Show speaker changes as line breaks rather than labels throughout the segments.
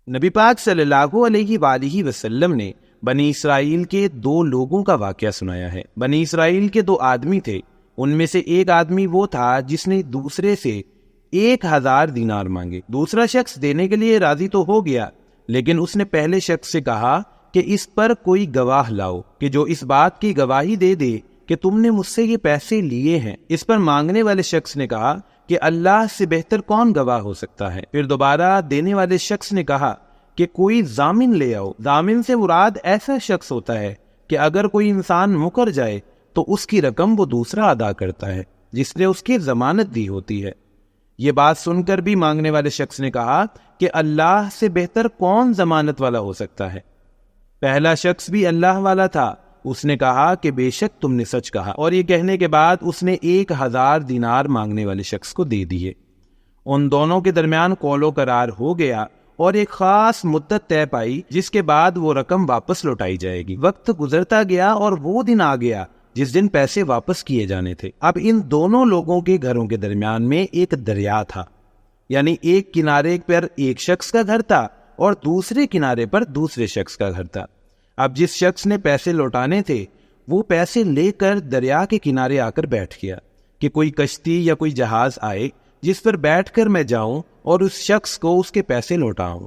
نبی پاک صلی اللہ علیہ وآلہ وسلم نے بنی اسرائیل کے 2 لوگوں کا واقعہ سنایا ہے۔ بنی اسرائیل کے 2 آدمی تھے، ان میں سے ایک آدمی وہ تھا جس نے دوسرے سے 1000 دینار مانگے۔ دوسرا شخص دینے کے لیے راضی تو ہو گیا، لیکن اس نے پہلے شخص سے کہا کہ اس پر کوئی گواہ لاؤ کہ جو اس بات کی گواہی دے دے کہ تم نے مجھ سے یہ پیسے لیے ہیں۔ اس پر مانگنے والے شخص نے کہا کہ اللہ سے بہتر کون گواہ ہو سکتا ہے؟ پھر دوبارہ دینے والے شخص نے کہا کہ کوئی ضامن لے آؤ۔ ضامن سے مراد ایسا شخص ہوتا ہے کہ اگر کوئی انسان مکر جائے تو اس کی رقم وہ دوسرا ادا کرتا ہے جس نے اس کی ضمانت دی ہوتی ہے۔ یہ بات سن کر بھی مانگنے والے شخص نے کہا کہ اللہ سے بہتر کون ضمانت والا ہو سکتا ہے؟ پہلا شخص بھی اللہ والا تھا، اس نے کہا کہ بے شک تم نے سچ کہا، اور یہ کہنے کے بعد اس نے 1000 دینار مانگنے والے شخص کو دے دیے۔ ان دونوں کے درمیان قول و قرار ہو گیا اور ایک خاص مدت طے پائی جس کے بعد وہ رقم واپس لوٹائی جائے گی۔ وقت گزرتا گیا اور وہ دن آ گیا جس دن پیسے واپس کیے جانے تھے۔ اب ان دونوں لوگوں کے گھروں کے درمیان میں ایک دریا تھا، یعنی ایک کنارے پر ایک شخص کا گھر تھا اور دوسرے کنارے پر دوسرے شخص کا گھر تھا۔ اب جس شخص نے پیسے لوٹانے تھے وہ پیسے لے کر دریا کے کنارے آ کر بیٹھ گیا کہ کوئی کشتی یا کوئی جہاز آئے جس پر بیٹھ کر میں جاؤں اور اس شخص کو اس کے پیسے لوٹاؤں۔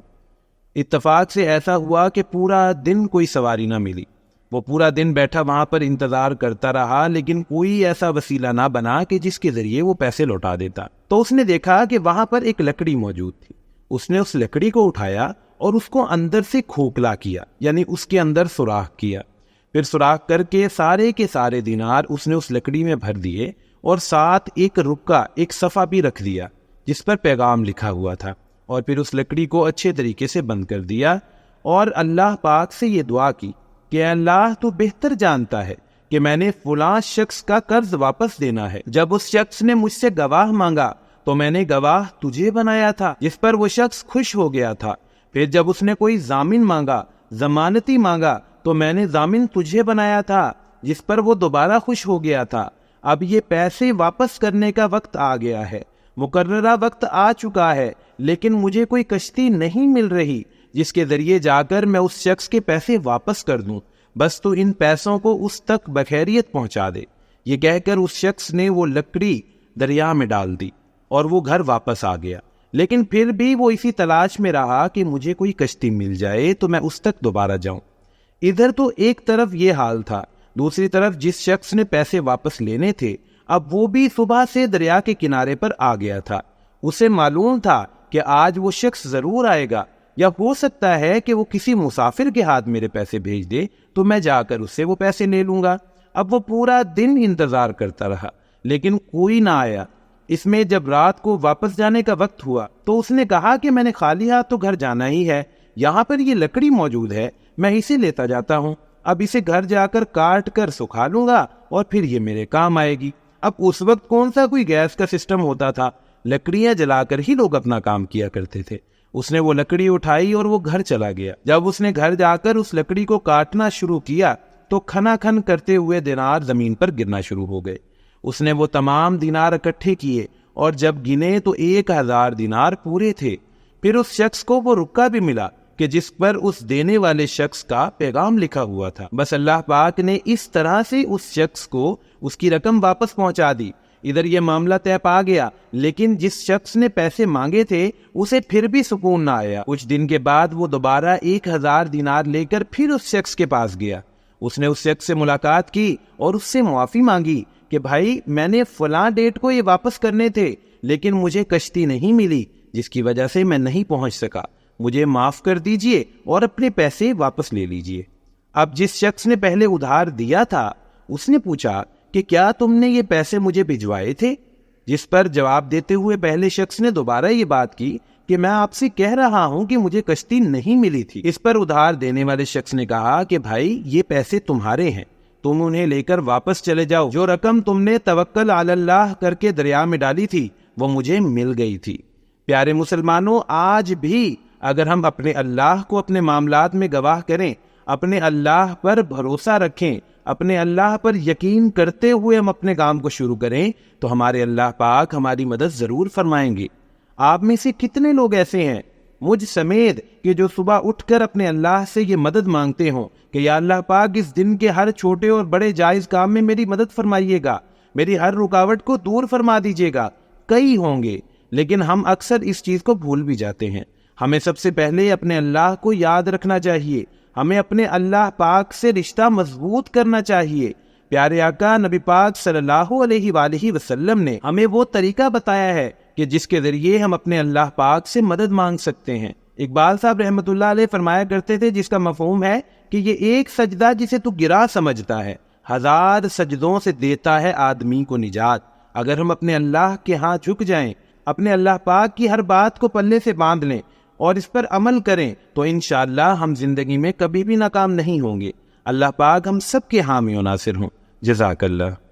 اتفاق سے ایسا ہوا کہ پورا دن کوئی سواری نہ ملی۔ وہ پورا دن بیٹھا وہاں پر انتظار کرتا رہا، لیکن کوئی ایسا وسیلہ نہ بنا کہ جس کے ذریعے وہ پیسے لوٹا دیتا۔ تو اس نے دیکھا کہ وہاں پر ایک لکڑی موجود تھی۔ اس نے اس لکڑی کو اٹھایا اور اس کو اندر سے کھوکھلا کیا، یعنی اس کے اندر سوراخ کیا۔ پھر سوراخ کر کے سارے دینار اس نے اس لکڑی میں بھر دیے اور ساتھ ایک رکا، ایک صفحہ بھی رکھ دیا جس پر پیغام لکھا ہوا تھا، اور پھر اس لکڑی کو اچھے طریقے سے بند کر دیا اور اللہ پاک سے یہ دعا کی کہ اللہ تو بہتر جانتا ہے کہ میں نے فلاں شخص کا قرض واپس دینا ہے۔ جب اس شخص نے مجھ سے گواہ مانگا تو میں نے گواہ تجھے بنایا تھا، جس پر وہ شخص خوش ہو گیا تھا۔ پھر جب اس نے کوئی ضامن مانگا، ضمانتی مانگا، تو میں نے ضامن تجھے بنایا تھا، جس پر وہ دوبارہ خوش ہو گیا تھا۔ اب یہ پیسے واپس کرنے کا وقت آ گیا ہے، مقررہ وقت آ چکا ہے، لیکن مجھے کوئی کشتی نہیں مل رہی جس کے ذریعے جا کر میں اس شخص کے پیسے واپس کر دوں۔ بس تو ان پیسوں کو اس تک بخیریت پہنچا دے۔ یہ کہہ کر اس شخص نے وہ لکڑی دریا میں ڈال دی اور وہ گھر واپس آ گیا، لیکن پھر بھی وہ اسی تلاش میں رہا کہ مجھے کوئی کشتی مل جائے تو میں اس تک دوبارہ جاؤں۔ ادھر تو ایک طرف یہ حال تھا، دوسری طرف جس شخص نے پیسے واپس لینے تھے اب وہ بھی صبح سے دریا کے کنارے پر آ گیا تھا۔ اسے معلوم تھا کہ آج وہ شخص ضرور آئے گا، یا ہو سکتا ہے کہ وہ کسی مسافر کے ہاتھ میرے پیسے بھیج دے تو میں جا کر اس سے وہ پیسے لے لوں گا۔ اب وہ پورا دن انتظار کرتا رہا لیکن کوئی نہ آیا۔ اس میں جب رات کو واپس جانے کا وقت ہوا تو اس نے کہا کہ میں نے خالی ہاتھ تو گھر جانا ہی ہے، یہاں پر یہ لکڑی موجود ہے، میں اسے لیتا جاتا ہوں، اب اسے گھر جا کر کاٹ کر سکھا لوں گا اور پھر یہ میرے کام آئے گی۔ اب اس وقت کون سا کوئی گیس کا سسٹم ہوتا تھا، لکڑیاں جلا کر ہی لوگ اپنا کام کیا کرتے تھے۔ اس نے وہ لکڑی اٹھائی اور وہ گھر چلا گیا۔ جب اس نے گھر جا کر اس لکڑی کو کاٹنا شروع کیا تو کھنا کھن کرتے ہوئے دینار زمین پر گرنا شروع ہو گئے۔ اس نے وہ تمام دینار اکٹھے کیے اور جب گنے تو 1000 دینار پورے تھے۔ پھر اس شخص کو وہ رکا بھی ملا کہ جس پر اس دینے والے شخص کا پیغام لکھا ہوا تھا۔ بس اللہ پاک نے اس طرح سے اس شخص کو اس کی رقم واپس پہنچا دی۔ ادھر یہ معاملہ طے پا گیا، لیکن جس شخص نے پیسے مانگے تھے اسے پھر بھی سکون نہ آیا۔ کچھ دن کے بعد وہ دوبارہ 1000 دینار لے کر پھر اس شخص کے پاس گیا۔ اس نے اس شخص سے ملاقات کی اور اس سے معافی مانگی کہ بھائی میں نے فلاں ڈیٹ کو یہ واپس کرنے تھے، لیکن مجھے کشتی نہیں ملی جس کی وجہ سے میں نہیں پہنچ سکا، مجھے معاف کر دیجئے اور اپنے پیسے واپس لے لیجئے۔ اب جس شخص نے پہلے ادھار دیا تھا اس نے پوچھا کہ کیا تم نے یہ پیسے مجھے بھجوائے تھے؟ جس پر جواب دیتے ہوئے پہلے شخص نے دوبارہ یہ بات کی کہ میں آپ سے کہہ رہا ہوں کہ مجھے کشتی نہیں ملی تھی۔ اس پر ادھار دینے والے شخص نے کہا کہ بھائی یہ پیسے تمہارے ہیں، تم انہیں لے کر واپس چلے جاؤ، جو رقم تم نے توکل علی اللہ کر کے دریا میں ڈالی تھی وہ مجھے مل گئی تھی۔ پیارے مسلمانوں، آج بھی اگر ہم اپنے اللہ کو اپنے معاملات میں گواہ کریں، اپنے اللہ پر بھروسہ رکھیں، اپنے اللہ پر یقین کرتے ہوئے ہم اپنے کام کو شروع کریں تو ہمارے اللہ پاک ہماری مدد ضرور فرمائیں گے۔ آپ میں سے کتنے لوگ ایسے ہیں مجھ سمیت کہ جو صبح اٹھ کر اپنے اللہ سے یہ مدد مانگتے ہوں کہ یا اللہ پاک اس دن کے ہر چھوٹے اور بڑے جائز کام میں میری مدد فرمائیے گا، میری ہر رکاوٹ کو دور فرما دیجیے گا، کئی ہوں گے، لیکن ہم اکثر اس چیز کو بھول بھی جاتے ہیں۔ ہمیں سب سے پہلے اپنے اللہ کو یاد رکھنا چاہیے، ہمیں اپنے اللہ پاک سے رشتہ مضبوط کرنا چاہیے۔ پیارے آقا نبی پاک صلی اللہ علیہ وآلہ وسلم نے ہمیں وہ طریقہ بتایا ہے کہ جس کے ذریعے ہم اپنے اللہ پاک سے مدد مانگ سکتے ہیں۔ اقبال صاحب رحمۃ اللہ علیہ فرمایا کرتے تھے، جس کا مفہوم ہے کہ یہ ایک سجدہ جسے تو گرا سمجھتا ہے، 1000 سجدوں سے دیتا ہے آدمی کو نجات۔ اگر ہم اپنے اللہ کے ہاں جھک جائیں، اپنے اللہ پاک کی ہر بات کو پلے سے باندھ لیں اور اس پر عمل کریں تو انشاءاللہ ہم زندگی میں کبھی بھی ناکام نہیں ہوں گے۔ اللہ پاک ہم سب کے حامی و ناصر ہوں۔ جزاک اللہ۔